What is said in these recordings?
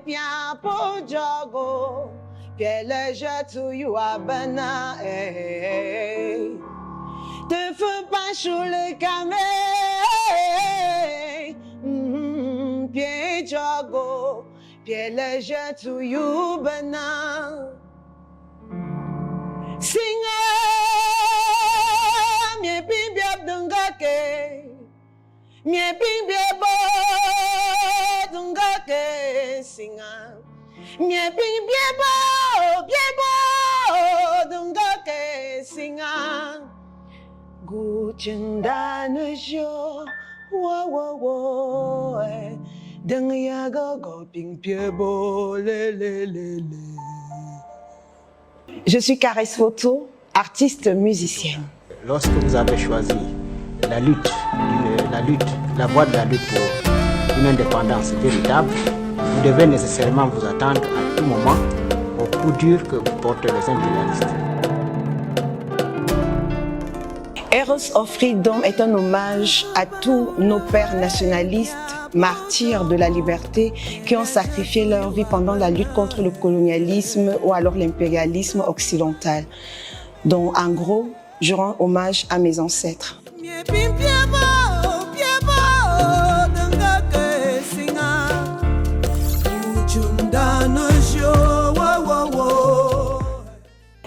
pia po jogo piele jetu yu abana te feu pas chule kame pie jogo piele jetu yu bana singa mi bimbia dungake mi bimbia bo dungake singa mi bimbia bo dungake singa guchinda no jo wo wo wo dang ya go bimbia bo le. Je suis Caresse Photo, artiste musicienne. Lorsque vous avez choisi la voie de la lutte pour une indépendance véritable, vous devez nécessairement vous attendre à tout moment au coup dur que vous portent les impérialistes. Eros of Freedom est un hommage à tous nos pères nationalistes, martyrs de la liberté, qui ont sacrifié leur vie pendant la lutte contre le colonialisme ou alors l'impérialisme occidental. Donc, en gros, je rends hommage à mes ancêtres.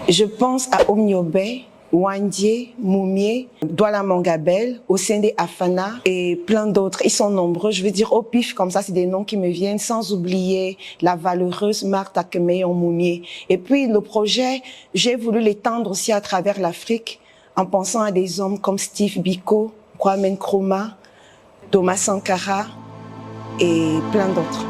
Je pense à Omniobe, Wandie, Moumié, Douala Mangabel, Osende Afana et plein d'autres. Ils sont nombreux, je veux dire au pif comme ça, c'est des noms qui me viennent, sans oublier la valeureuse Martha Kemeyon Moumié. Et puis le projet, j'ai voulu l'étendre aussi à travers l'Afrique en pensant à des hommes comme Steve Biko, Kwame Nkrumah, Thomas Sankara et plein d'autres.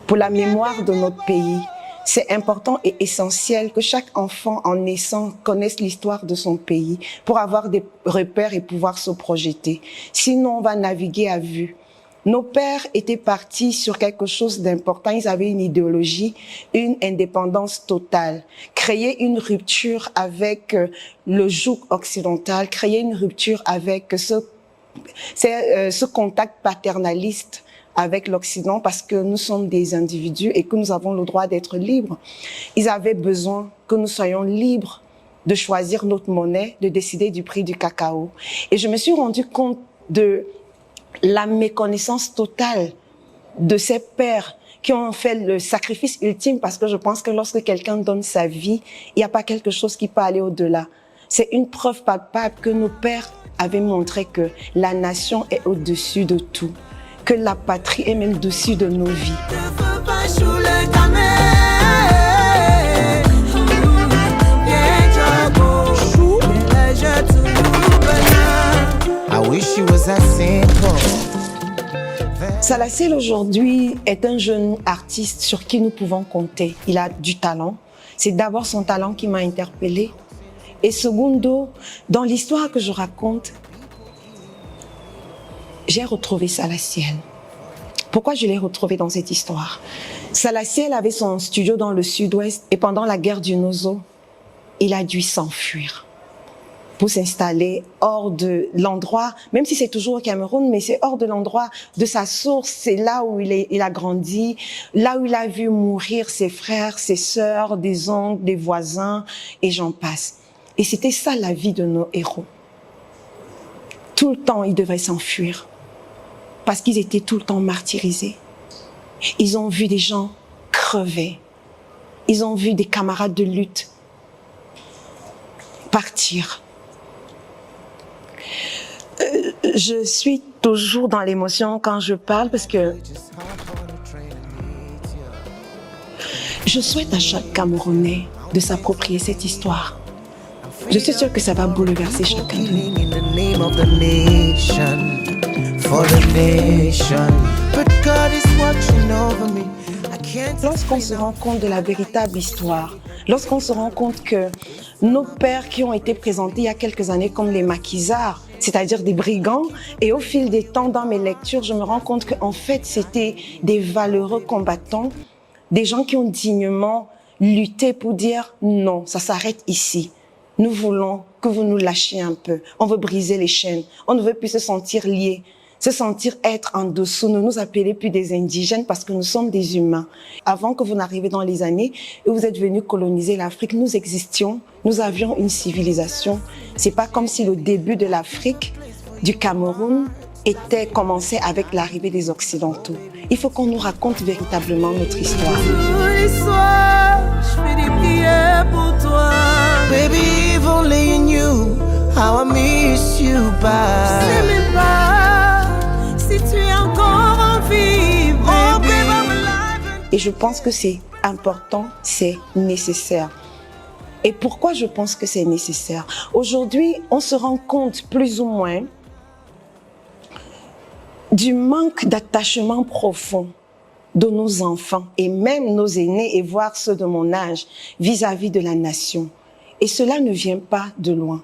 Pour la mémoire de notre pays, c'est important et essentiel que chaque enfant en naissant connaisse l'histoire de son pays pour avoir des repères et pouvoir se projeter. Sinon, on va naviguer à vue. Nos pères étaient partis sur quelque chose d'important. Ils avaient une idéologie, une indépendance totale. Créer une rupture avec le joug occidental, créer une rupture avec ce contact paternaliste avec l'Occident parce que nous sommes des individus et que nous avons le droit d'être libres. Ils avaient besoin que nous soyons libres de choisir notre monnaie, de décider du prix du cacao. Et je me suis rendu compte de la méconnaissance totale de ces pères qui ont fait le sacrifice ultime parce que je pense que lorsque quelqu'un donne sa vie, il n'y a pas quelque chose qui peut aller au-delà. C'est une preuve palpable que nos pères avaient montré que la nation est au-dessus de tout, que la patrie est même au-dessus de nos vies. Salaciel aujourd'hui est un jeune artiste sur qui nous pouvons compter. Il a du talent. C'est d'abord son talent qui m'a interpellée. Et secondo, dans l'histoire que je raconte, j'ai retrouvé Salaciel. Pourquoi je l'ai retrouvé dans cette histoire? Salaciel avait son studio dans le sud-ouest et pendant la guerre du Nozo, il a dû s'enfuir pour s'installer hors de l'endroit, même si c'est toujours au Cameroun, mais c'est hors de l'endroit de sa source. C'est là où il a grandi, là où il a vu mourir ses frères, ses sœurs, des oncles, des voisins, et j'en passe. Et c'était ça la vie de nos héros. Tout le temps, ils devaient s'enfuir parce qu'ils étaient tout le temps martyrisés. Ils ont vu des gens crever. Ils ont vu des camarades de lutte partir. Je suis toujours dans l'émotion quand je parle parce que je souhaite à chaque Camerounais de s'approprier cette histoire. Je suis sûre que ça va bouleverser chacun de nous. Lorsqu'on se rend compte de la véritable histoire, lorsqu'on se rend compte que nos pères qui ont été présentés il y a quelques années comme les maquisards c'est-à-dire des brigands. Et au fil des temps, dans mes lectures, je me rends compte qu'en fait, c'était des valeureux combattants, des gens qui ont dignement lutté pour dire non, ça s'arrête ici. Nous voulons que vous nous lâchiez un peu. On veut briser les chaînes. On ne veut plus se sentir liés, se sentir être en dessous. Ne nous appelez plus des indigènes parce que nous sommes des humains. Avant que vous n'arriviez dans les années et vous êtes venus coloniser l'Afrique, nous existions, nous avions une civilisation. C'est pas comme si le début de l'Afrique, du Cameroun, était commencé avec l'arrivée des Occidentaux. Il faut qu'on nous raconte véritablement notre histoire. Tous les soirs, je fais des prières pour toi. Baby, if only you knew how I miss you by. Je sais même pas si tu es encore en vie, Oh, baby. baby, I'm alive. Et je pense que c'est important, c'est nécessaire. Et pourquoi je pense que c'est nécessaire? Aujourd'hui, on se rend compte plus ou moins du manque d'attachement profond de nos enfants et même nos aînés et voire ceux de mon âge vis-à-vis de la nation. Et cela ne vient pas de loin.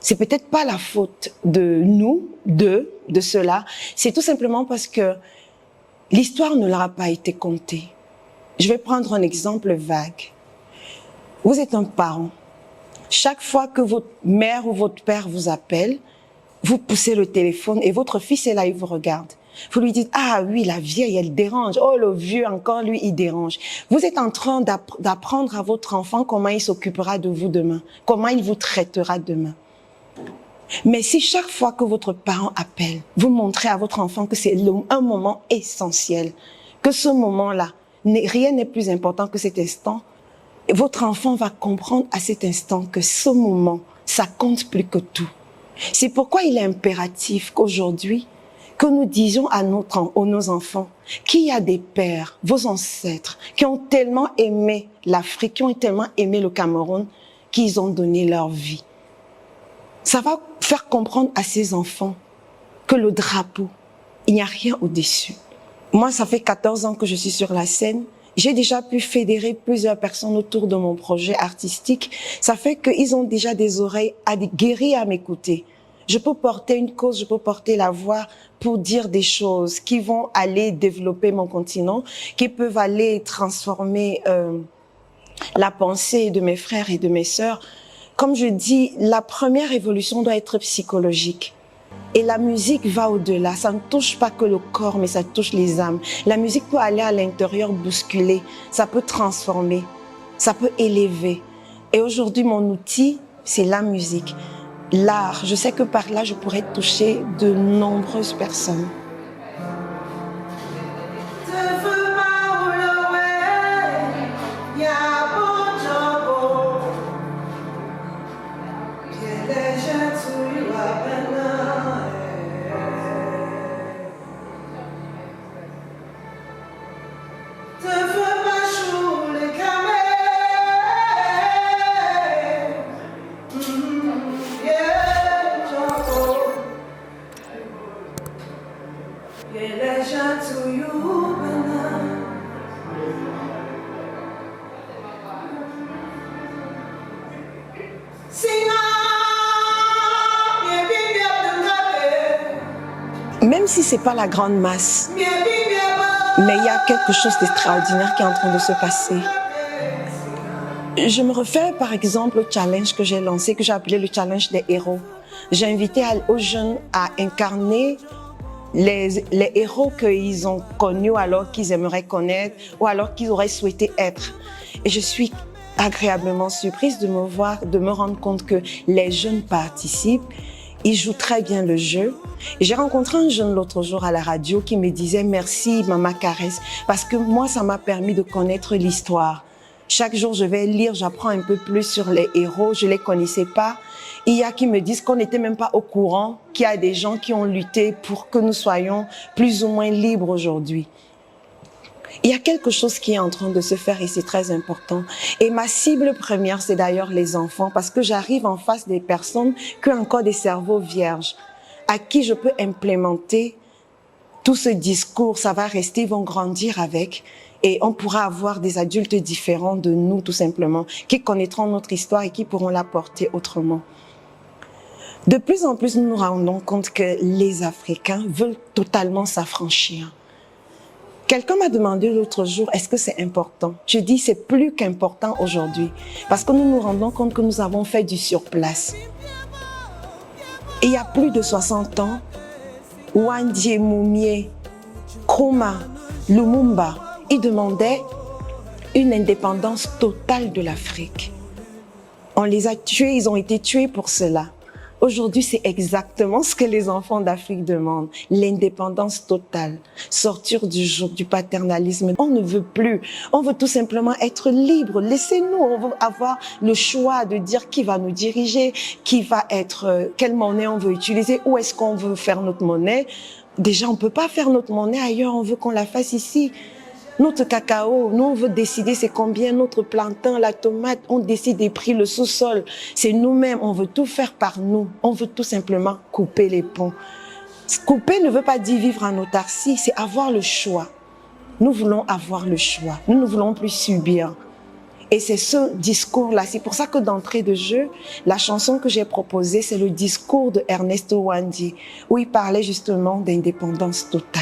C'est peut-être pas la faute de nous, de cela. C'est tout simplement parce que l'histoire ne leur a pas été contée. Je vais prendre un exemple vague. Vous êtes un parent. Chaque fois que votre mère ou votre père vous appelle, vous poussez le téléphone et votre fils est là, il vous regarde. Vous lui dites, ah oui, la vieille, elle dérange. Oh, le vieux, encore, lui, il dérange. Vous êtes en train d'apprendre à votre enfant comment il s'occupera de vous demain, comment il vous traitera demain. Mais si chaque fois que votre parent appelle, vous montrez à votre enfant que c'est un moment essentiel, que ce moment-là, rien n'est plus important que cet instant, votre enfant va comprendre à cet instant que ce moment, ça compte plus que tout. C'est pourquoi il est impératif qu'aujourd'hui, que nous disions à nos enfants qu'il y a des pères, vos ancêtres, qui ont tellement aimé l'Afrique, qui ont tellement aimé le Cameroun, qu'ils ont donné leur vie. Ça va faire comprendre à ces enfants que le drapeau, il n'y a rien au-dessus. Moi, ça fait 14 ans que je suis sur la scène. J'ai déjà pu fédérer plusieurs personnes autour de mon projet artistique. Ça fait qu'ils ont déjà des oreilles guéries à m'écouter. Je peux porter une cause, je peux porter la voix pour dire des choses qui vont aller développer mon continent, qui peuvent aller transformer la pensée de mes frères et de mes sœurs. Comme je dis, la première évolution doit être psychologique. Et la musique va au-delà. Ça ne touche pas que le corps, mais ça touche les âmes. La musique peut aller à l'intérieur, bousculer. Ça peut transformer. Ça peut élever. Et aujourd'hui, mon outil, c'est la musique. L'art. Je sais que par là, je pourrais toucher de nombreuses personnes. Même si c'est pas la grande masse, mais il y a quelque chose d'extraordinaire qui est en train de se passer. Je me refais par exemple au challenge que j'ai lancé, que j'ai appelé le challenge des héros. J'ai invité aux jeunes à incarner les héros qu'ils ont connus, alors qu'ils aimeraient connaître, ou alors qu'ils auraient souhaité être. Et je suis agréablement surprise de me rendre compte que les jeunes participent. Ils jouent très bien le jeu. Et j'ai rencontré un jeune l'autre jour à la radio qui me disait « Merci, Maman Caresse, parce que moi, ça m'a permis de connaître l'histoire. Chaque jour, je vais lire, j'apprends un peu plus sur les héros, je ne les connaissais pas. Il y a qui me disent qu'on n'était même pas au courant, qu'il y a des gens qui ont lutté pour que nous soyons plus ou moins libres aujourd'hui. » Il y a quelque chose qui est en train de se faire et c'est très important. Et ma cible première, c'est d'ailleurs les enfants, parce que j'arrive en face des personnes qui ont encore des cerveaux vierges, à qui je peux implémenter tout ce discours. Ça va rester, ils vont grandir avec, et on pourra avoir des adultes différents de nous, tout simplement, qui connaîtront notre histoire et qui pourront la porter autrement. De plus en plus, nous nous rendons compte que les Africains veulent totalement s'affranchir. Quelqu'un m'a demandé l'autre jour, est-ce que c'est important? Je dis, c'est plus qu'important aujourd'hui, parce que nous nous rendons compte que nous avons fait du surplace. Et il y a plus de 60 ans, Wandje Moumie, Nkrumah, Lumumba, ils demandaient une indépendance totale de l'Afrique. On les a tués, ils ont été tués pour cela. Aujourd'hui, c'est exactement ce que les enfants d'Afrique demandent, l'indépendance totale, sortir du joug du paternalisme. On ne veut plus, on veut tout simplement être libre. Laissez-nous, on veut avoir le choix de dire qui va nous diriger, qui va être, quelle monnaie on veut utiliser, où est-ce qu'on veut faire notre monnaie. Déjà, on ne peut pas faire notre monnaie ailleurs, on veut qu'on la fasse ici. Notre cacao, nous on veut décider c'est combien, notre plantain, la tomate, on décide des prix, le sous-sol. C'est nous-mêmes, on veut tout faire par nous. On veut tout simplement couper les ponts. Couper ne veut pas dire vivre en autarcie, c'est avoir le choix. Nous voulons avoir le choix, nous ne voulons plus subir. Et c'est ce discours-là, c'est pour ça que d'entrée de jeu, la chanson que j'ai proposée, c'est le discours de Ernesto Wandje, où il parlait justement d'indépendance totale.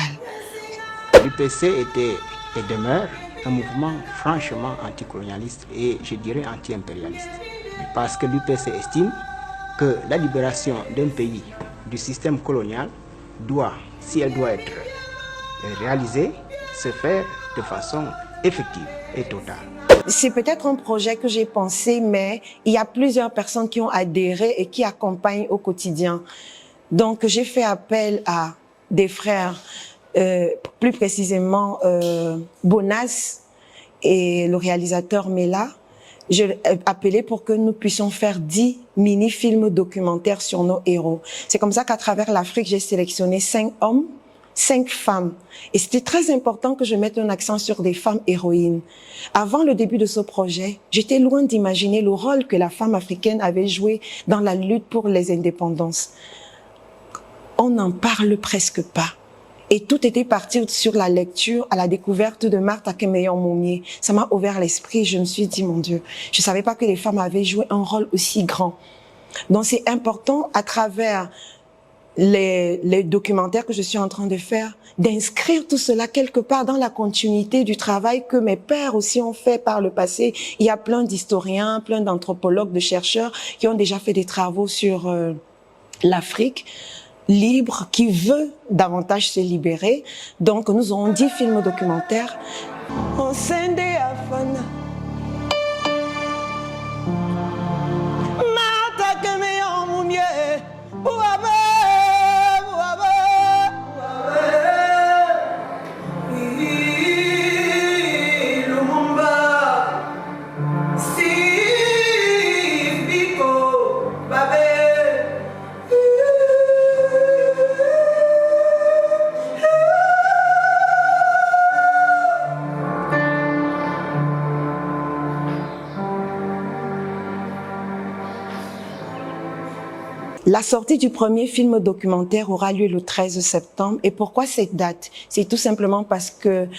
L'UPC était et demeure un mouvement franchement anticolonialiste et je dirais anti-impérialiste. Parce que l'UPC estime que la libération d'un pays du système colonial doit, si elle doit être réalisée, se faire de façon effective et totale. C'est peut-être un projet que j'ai pensé, mais il y a plusieurs personnes qui ont adhéré et qui accompagnent au quotidien. Donc j'ai fait appel à des frères, plus précisément Bonas et le réalisateur Mela. Je l'ai appelé pour que nous puissions faire 10 mini-films documentaires sur nos héros. C'est comme ça qu'à travers l'Afrique, j'ai sélectionné 5 hommes, 5 femmes. Et c'était très important que je mette un accent sur des femmes héroïnes. Avant le début de ce projet, j'étais loin d'imaginer le rôle que la femme africaine avait joué dans la lutte pour les indépendances. On n'en parle presque pas. Et tout était parti sur la lecture, à la découverte de Martha Kemeyon Moumie. Ça m'a ouvert l'esprit. Je me suis dit, mon Dieu, je savais pas que les femmes avaient joué un rôle aussi grand. Donc c'est important, à travers les documentaires que je suis en train de faire, d'inscrire tout cela quelque part dans la continuité du travail que mes pères aussi ont fait par le passé. Il y a plein d'historiens, plein d'anthropologues, de chercheurs qui ont déjà fait des travaux sur l'Afrique libre, qui veut davantage se libérer. Donc, nous aurons 10 films documentaires. On scinde à Fana. Martha Kemeyon Moumie. Ouabe, ouabe, ouabe. Lumumba. Steve Biko. Babé. La sortie du premier film documentaire aura lieu le 13 septembre. Et pourquoi cette date? C'est tout simplement parce que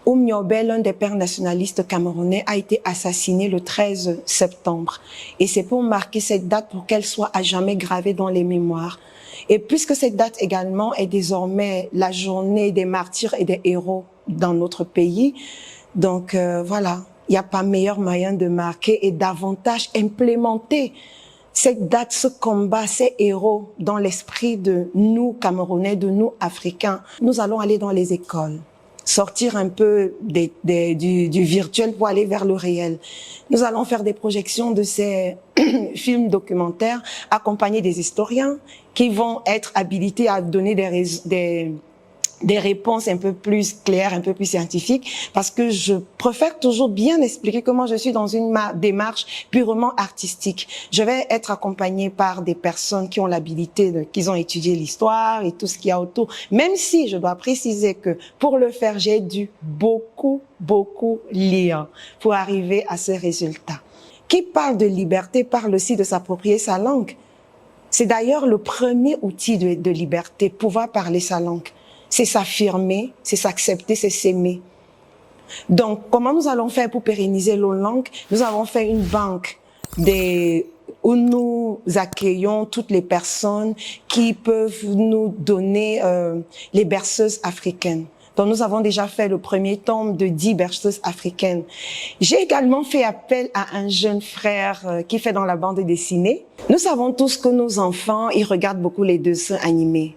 Oumniobé, l'un des pères nationalistes camerounais, a été assassiné le 13 septembre. Et c'est pour marquer cette date pour qu'elle soit à jamais gravée dans les mémoires. Et puisque cette date également est désormais la journée des martyrs et des héros dans notre pays, donc voilà, il n'y a pas meilleur moyen de marquer et davantage implémenter cette date, ce combat, ces héros dans l'esprit de nous Camerounais, de nous Africains. Nous allons aller dans les écoles, sortir un peu du virtuel pour aller vers le réel. Nous allons faire des projections de ces films documentaires, accompagnés des historiens qui vont être habilités à donner des réponses un peu plus claires, un peu plus scientifiques, parce que je préfère toujours bien expliquer comment je suis dans une démarche purement artistique. Je vais être accompagnée par des personnes qui ont l'habilité, qui ont étudié l'histoire et tout ce qu'il y a autour, même si je dois préciser que pour le faire, j'ai dû beaucoup lire pour arriver à ce résultat. Qui parle de liberté parle aussi de s'approprier sa langue. C'est d'ailleurs le premier outil de liberté, pouvoir parler sa langue. C'est s'affirmer, c'est s'accepter, c'est s'aimer. Donc, comment nous allons faire pour pérenniser nos langues? Nous avons fait une banque des où nous accueillons toutes les personnes qui peuvent nous donner les berceuses africaines. Donc, nous avons déjà fait le premier tome de 10 berceuses africaines. J'ai également fait appel à un jeune frère qui fait dans la bande dessinée. Nous savons tous que nos enfants, ils regardent beaucoup les dessins animés.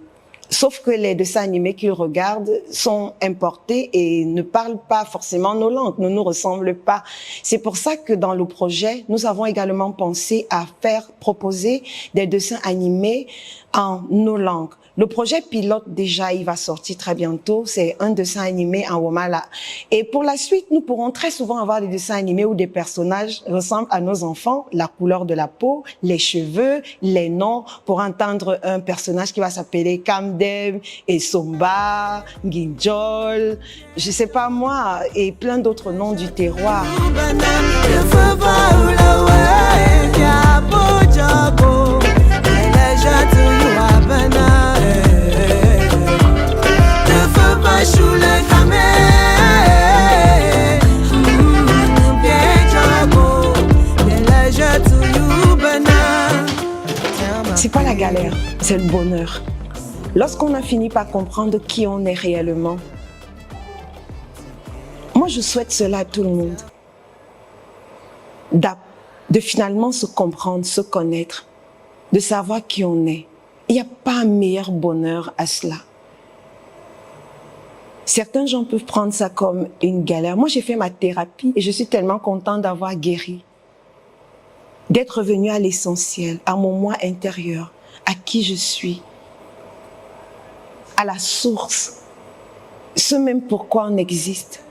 Sauf que les dessins animés qu'ils regardent sont importés et ne parlent pas forcément nos langues, ne nous ressemblent pas. C'est pour ça que dans le projet, nous avons également pensé à proposer des dessins animés en nos langues. Le projet pilote, déjà, il va sortir très bientôt. C'est un dessin animé en Womala. Et pour la suite, nous pourrons très souvent avoir des dessins animés où des personnages ressemblent à nos enfants, la couleur de la peau, les cheveux, les noms, pour entendre un personnage qui va s'appeler Kamdem, et Somba, Nginjol, je sais pas moi, et plein d'autres noms du terroir. C'est pas la galère, c'est le bonheur. Lorsqu'on a fini par comprendre qui on est réellement, moi je souhaite cela à tout le monde. De finalement se comprendre, se connaître, de savoir qui on est. Il n'y a pas un meilleur bonheur à cela. Certains gens peuvent prendre ça comme une galère. Moi, j'ai fait ma thérapie et je suis tellement contente d'avoir guéri. D'être revenue à l'essentiel, à mon moi intérieur, à qui je suis, à la source, ce même pourquoi on existe.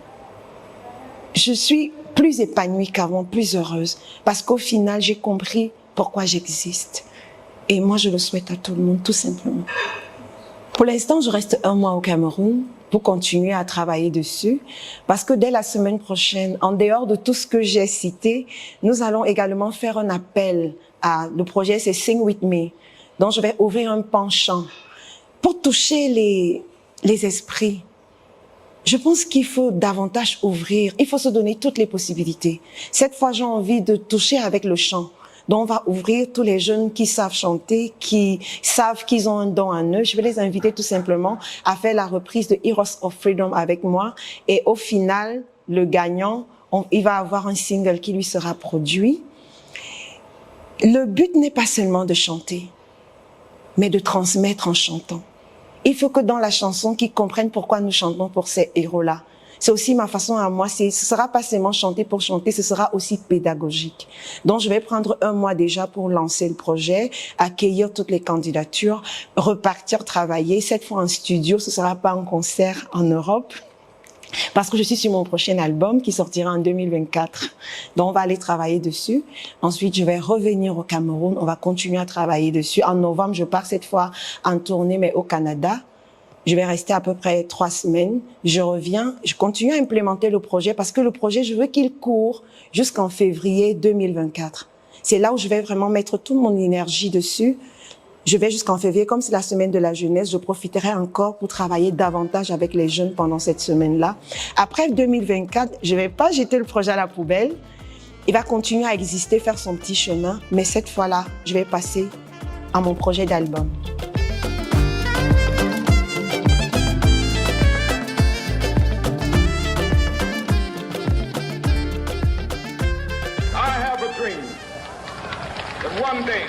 Je suis plus épanouie qu'avant, plus heureuse, parce qu'au final, j'ai compris pourquoi j'existe. Et moi, je le souhaite à tout le monde, tout simplement. Pour l'instant, je reste 1 mois au Cameroun pour continuer à travailler dessus, parce que dès la semaine prochaine, en dehors de tout ce que j'ai cité, nous allons également faire un appel à le projet, c'est Sing With Me, dont je vais ouvrir un penchant pour toucher les esprits. Je pense qu'il faut davantage ouvrir, il faut se donner toutes les possibilités. Cette fois, j'ai envie de toucher avec le chant. Donc, on va ouvrir tous les jeunes qui savent chanter, qui savent qu'ils ont un don en eux. Je vais les inviter tout simplement à faire la reprise de Heroes of Freedom avec moi. Et au final, le gagnant, il va avoir un single qui lui sera produit. Le but n'est pas seulement de chanter, mais de transmettre en chantant. Il faut que dans la chanson, qu'ils comprennent pourquoi nous chantons pour ces héros-là. C'est aussi ma façon à moi, ce sera pas seulement chanter pour chanter, ce sera aussi pédagogique. Donc, je vais prendre 1 mois déjà pour lancer le projet, accueillir toutes les candidatures, repartir travailler, cette fois en studio, ce sera pas un concert en Europe, parce que je suis sur mon prochain album qui sortira en 2024. Donc, on va aller travailler dessus. Ensuite, je vais revenir au Cameroun, on va continuer à travailler dessus. En novembre, je pars cette fois en tournée, mais au Canada. Je vais rester à peu près 3 semaines. Je reviens, je continue à implémenter le projet parce que le projet, je veux qu'il court jusqu'en février 2024. C'est là où je vais vraiment mettre toute mon énergie dessus. Je vais jusqu'en février, comme c'est la semaine de la jeunesse, je profiterai encore pour travailler davantage avec les jeunes pendant cette semaine-là. Après 2024, je vais pas jeter le projet à la poubelle. Il va continuer à exister, faire son petit chemin, mais cette fois-là, je vais passer à mon projet d'album. One day